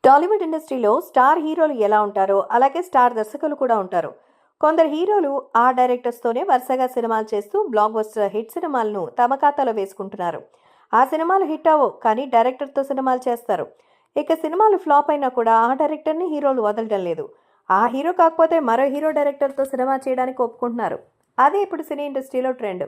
టాలీవుడ్ ఇండస్ట్రీలో స్టార్ హీరోలు ఎలా ఉంటారో అలాగే స్టార్ దర్శకులు కూడా ఉంటారు. కొందరు హీరోలు ఆ డైరెక్టర్స్తోనే వరుసగా సినిమాలు చేస్తూ బ్లాక్ బస్టర్ హిట్ సినిమాలను తమ ఖాతాలో వేసుకుంటున్నారు. ఆ సినిమాలు హిట్ అవ్వవు, కానీ డైరెక్టర్తో సినిమాలు చేస్తారు. ఇక సినిమాలు ఫ్లాప్ అయినా కూడా ఆ డైరెక్టర్ని హీరోలు వదలడం లేదు. ఆ హీరో కాకపోతే మరో హీరో డైరెక్టర్తో సినిమా చేయడానికి ఒప్పుకుంటున్నారు. అదే ఇప్పుడు సినీ ఇండస్ట్రీలో ట్రెండ్.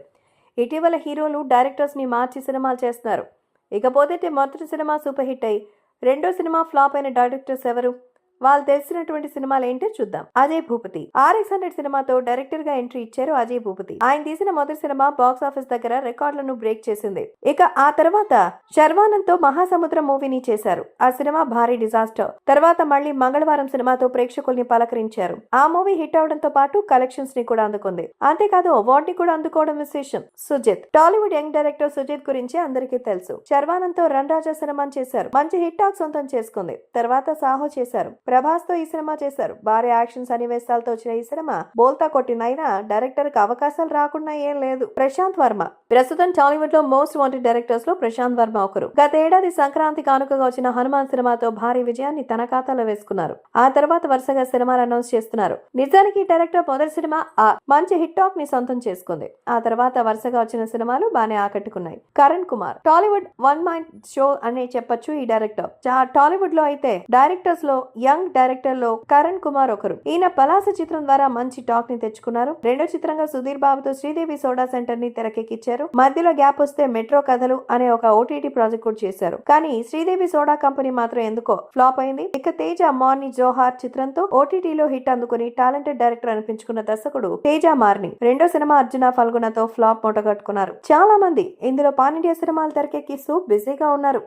ఇటీవల హీరోలు డైరెక్టర్స్ని మార్చి సినిమాలు చేస్తున్నారు. ఇకపోతే మొదటి సినిమా సూపర్ హిట్ అయి రెండో సినిమా ఫ్లాప్ అయిన డైరెక్టర్స్ ఎవరు? వాళ్ళు తెలిసినటువంటి సినిమాలు ఏంటో చూద్దాం. అజయ్ భూపతి RX100 సినిమాతో డైరెక్టర్ గా ఎంట్రీ ఇచ్చారు అజయ్ భూపతి. ఆయన తీసిన మొదటి సినిమా బాక్స్ ఆఫీస్ దగ్గర రికార్డులను బ్రేక్ చేసింది. ఇక ఆ తర్వాత శర్వానంద్ తో మహాసముద్రం మూవీని చేశారు. ఆ సినిమా భారీ డిజాస్టర్. తర్వాత మళ్ళీ మంగళవారం సినిమాతో ప్రేక్షకుల్ని పలకరించారు. ఆ మూవీ హిట్ అవడంతో పాటు కలెక్షన్స్ ని కూడా అందుకుంది. అంతేకాదు అవార్డు ని కూడా అందుకోవడం విశేషం. సుజిత్ టాలీవుడ్ యంగ్ డైరెక్టర్ సుజిత్ గురించి అందరికీ తెలుసు. శర్వానంద్ తో రన్ రాజా సినిమాని చేశారు. మంచి హిట్ టాక్ సొంతం చేసుకుంది. తర్వాత సాహో చేశారు. ప్రభాస్ తో ఈ సినిమా చేశారు. భారీ యాక్షన్ సన్నివేశాలతో వచ్చిన ఈ సినిమా బోల్తా కొట్టినైనా డైరెక్టర్ కి అవకాశాలు రాకుండా ఏం లేదు. ప్రశాంత్ వర్మ ప్రస్తుతం టాలీవుడ్ లో మోస్ట్ వాంటెడ్ డైరెక్టర్స్ లో ప్రశాంత్ వర్మ ఒకరు. గత ఏడాది సంక్రాంతి కానుకగా వచ్చిన హనుమాన్ సినిమాతో భారీ విజయాన్ని తన ఖాతాలో వేసుకున్నారు. ఆ తర్వాత వరుసగా సినిమాలు అనౌన్స్ చేస్తున్నారు. నిజానికి డైరెక్టర్ మొదటి సినిమా మంచి హిట్ టాక్ ని సొంతం చేసుకుంది. ఆ తర్వాత వరుసగా వచ్చిన సినిమాలు బానే ఆకట్టుకున్నాయి. Karan Kumar Tollywood one mind show అనే చెప్పొచ్చు ఈ డైరెక్టర్. టాలీవుడ్ లో అయితే డైరెక్టర్స్ లో యంగ్ డైరెక్టర్ లో కరణ్ కుమార్ ఒకరు. ఈయన పలాస చిత్రం ద్వారా మంచి టాక్ ని తెచ్చుకున్నారు. రెండో చిత్రంగా సుధీర్ బాబుతో శ్రీదేవి సోడా సెంటర్ ని తెరకెక్కించారు. మధ్యలో గ్యాప్ వస్తే మెట్రో కథలు అనే ఒక OTT ప్రాజెక్ట్ కూడా చేశారు. కానీ శ్రీదేవి సోడా కంపెనీ మాత్రం ఎందుకో ఫ్లాప్ అయింది. ఇక తేజ మార్ని జోహార్ చిత్రంతో OTT లో హిట్ అందుకుని టాలెంటెడ్ డైరెక్టర్ అనిపించుకున్న దర్శకుడు తేజ మార్ని రెండో సినిమా అర్జున ఫల్గుణతో ఫ్లాప్ మూటగట్టుకున్నారు. చాలా మంది ఇందులో పాన్ ఇండియా సినిమాలు తెరకెక్కిస్తూ బిజీగా ఉన్నారు.